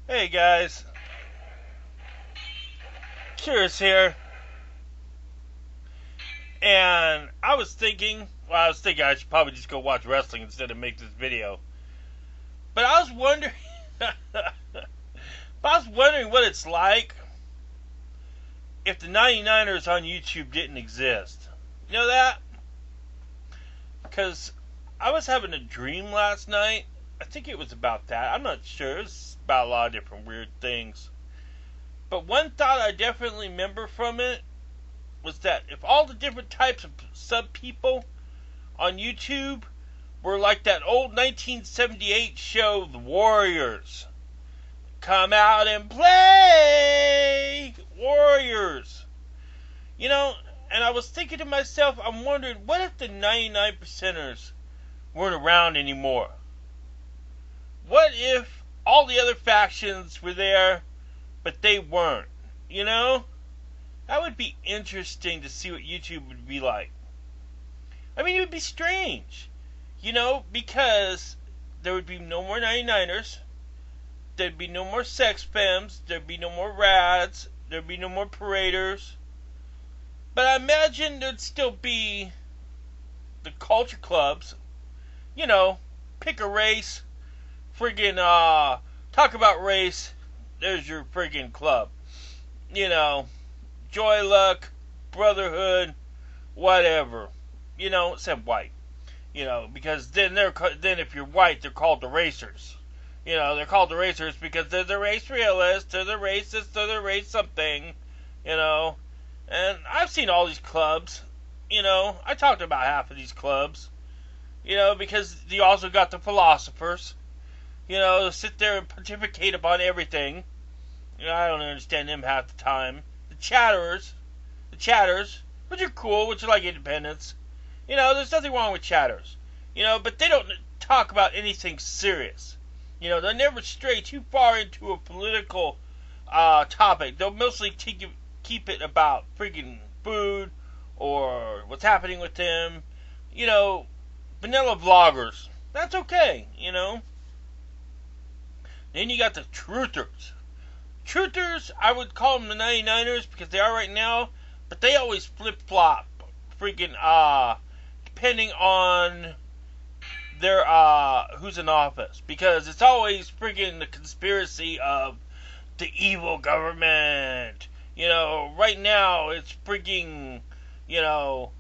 Hey guys, Curious here, and I was thinking I should probably just go watch wrestling instead of make this video. But I was wondering, what it's like if the 99ers on YouTube didn't exist. You know that? Because I was having a dream last night. I think it was about that. I'm not sure. It was about a lot of different weird things. But one thought I definitely remember from it was that if all the different types of sub people on YouTube were like that old 1978 show, The Warriors. Come out and play! Warriors! You know, and I was thinking to myself, I'm wondering, what if the 99 percenters weren't around anymore? What if all the other factions were there, but they weren't? You know? That would be interesting to see what YouTube would be like. I mean, it would be strange. You know, because there would be no more 99ers. There'd be no more sex femmes. There'd be no more rads. There'd be no more paraders. But I imagine there'd still be the culture clubs. You know, pick a race. Friggin', talk about race. There's your friggin' club. You know, Joy Luck, Brotherhood, whatever. You know, except white. You know, because then if you're white, they're called the racers. You know, they're called the racers because they're the race realists, they're the racists, they're the race something. You know, and I've seen all these clubs. You know, I talked about half of these clubs. You know, because you also got the philosophers. You know, sit there and pontificate upon everything. You know, I don't understand them half the time. The chatters, which are cool, which are like independents. You know, there's nothing wrong with chatters. You know, but they don't talk about anything serious. You know, they'll never stray too far into a political topic. They'll mostly keep it about freaking food or what's happening with them. You know, vanilla vloggers. That's okay, you know. Then you got the truthers. Truthers, I would call them the 99ers because they are right now, but they always flip-flop. Freaking, depending on their who's in office, because it's always freaking the conspiracy of the evil government. You know, right now it's freaking, you know,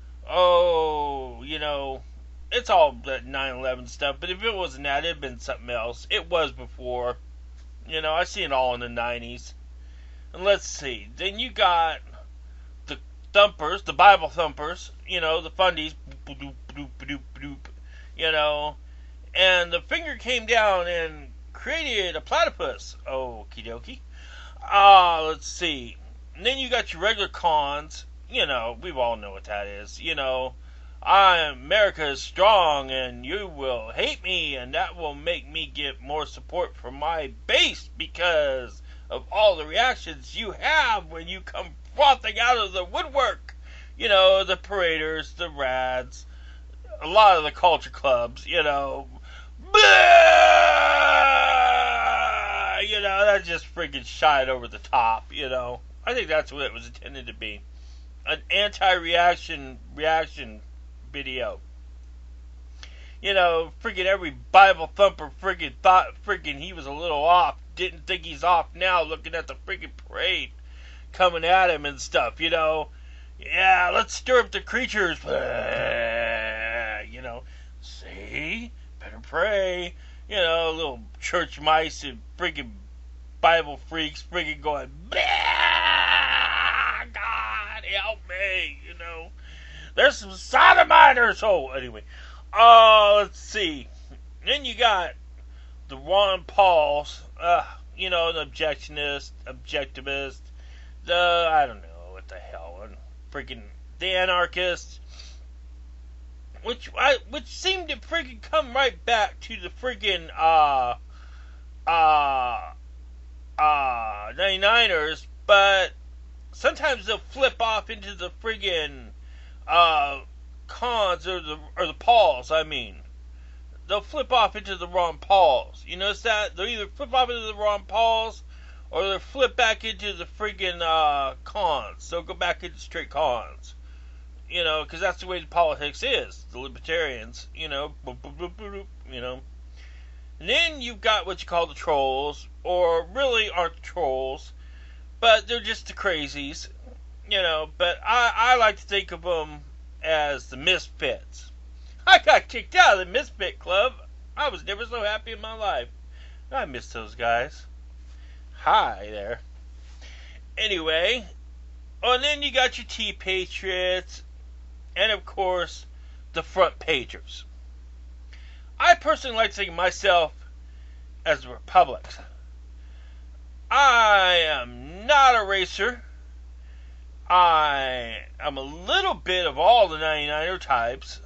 it's all that 9/11 stuff. But if it wasn't that, it'd been something else. It was before. You know, I see it all in the 90s. And let's see. Then you got the thumpers, the Bible thumpers. You know, the fundies. You know, and the finger came down and created a platypus. Okie dokie. Let's see. And then you got your regular cons. You know, we all know what that is. You know, America is strong and you will hate me and that will make me get more support from my base because of all the reactions you have when you come frothing out of the woodwork. You know, the paraders, the rads, a lot of the culture clubs, you know. You know, that just freaking shied over the top, you know. I think that's what it was intended to be. An anti-reaction video. You know, freaking every Bible thumper freaking thought freaking he was a little off. Didn't think he's off now looking at the freaking parade coming at him and stuff, you know. Yeah, let's stir up the creatures. You know, see? Better pray. You know, little church mice and freaking Bible freaks freaking going, God help me, you know. There's some sodomizers. Oh, anyway. Let's see. Then you got the Ron Pauls, you know, the objectivist, I don't know what the hell, freaking the anarchists, which seemed to freaking come right back to the freaking 99ers, but sometimes they'll flip off into the friggin' cons or the Pauls. I mean, they'll flip off into the Ron Pauls. You notice that? They'll either flip off into the Ron Pauls or they'll flip back into the friggin' cons. They'll go back into straight cons. You know, because that's the way the politics is. The libertarians, you know, boop, boop, boop, boop, boop, you know. And then you've got what you call the trolls, or really aren't trolls, but they're just the crazies, you know. But I like to think of them as the misfits. I got kicked out of the misfit club. I was never so happy in my life. I miss those guys. Hi there. Anyway, and then you got your Tea Patriots, and of course, the front pagers. I personally like to think of myself as the Republics. I am not a racer. I am a little bit of all the 99er types.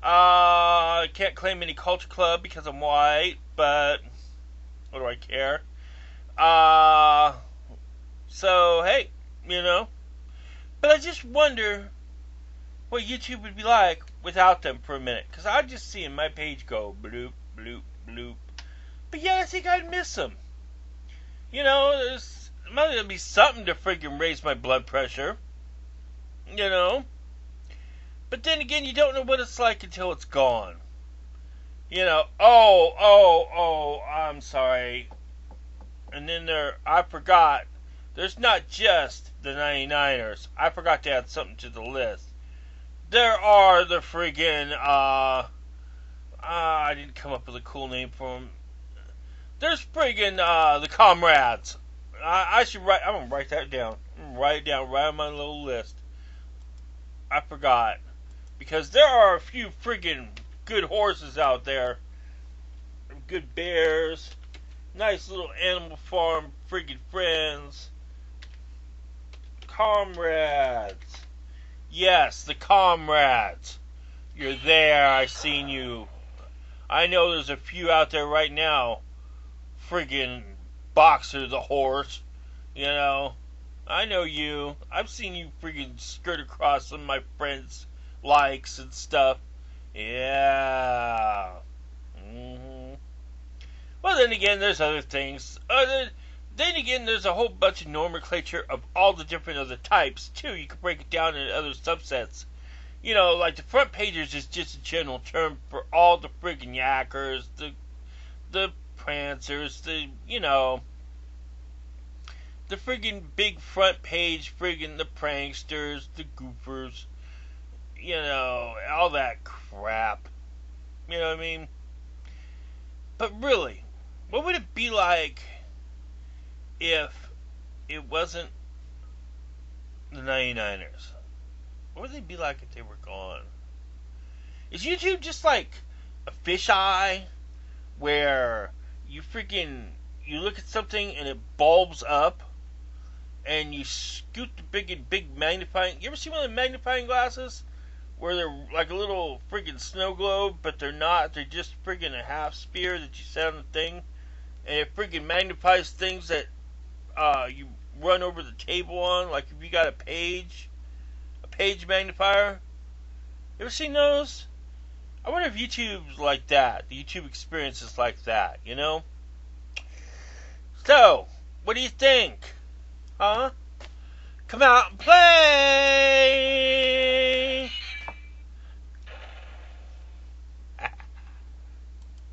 I can't claim any culture club because I'm white, but what do I care? So, hey, you know. But I just wonder what YouTube would be like without them for a minute. Because I just see my page go bloop, bloop, bloop. But yeah, I think I'd miss them. You know, there's might going to be something to freaking raise my blood pressure. You know. But then again, you don't know what it's like until it's gone. You know, I'm sorry. And then I forgot, there's not just the 99ers. I forgot to add something to the list. There are the friggin', I didn't come up with a cool name for them. There's friggin', the comrades. I'm gonna write that down. I'm gonna write it down right on my little list. I forgot. Because there are a few friggin' good horses out there. Good bears. Nice little Animal Farm friggin' friends. Comrades. Yes, the comrades. You're there. I seen you. I know there's a few out there right now. Friggin' Boxer the horse. You know. I know you. I've seen you friggin' skirt across some of my friends' likes and stuff. Yeah. Well, then again, there's other things. Then again, there's a whole bunch of nomenclature of all the different other types, too. You can break it down into other subsets. You know, like the front pagers is just a general term for all the friggin' yackers, the prancers, the friggin' big front page, friggin' the pranksters, the goofers, you know, all that crap. You know what I mean? But really, what would it be like if it wasn't the 99ers? What would they be like if they were gone? Is YouTube just like a fisheye where you look at something and it bulbs up and you scoot the big magnifying... You ever see one of the magnifying glasses where they're like a little friggin' snow globe, but they're not. They're just friggin' a half sphere that you set on the thing, and it friggin' magnifies things that you run over the table on. Like if you got a page magnifier. You ever seen those? I wonder if YouTube's like that. The YouTube experience is like that, you know? So, what do you think? Huh? Come out and play!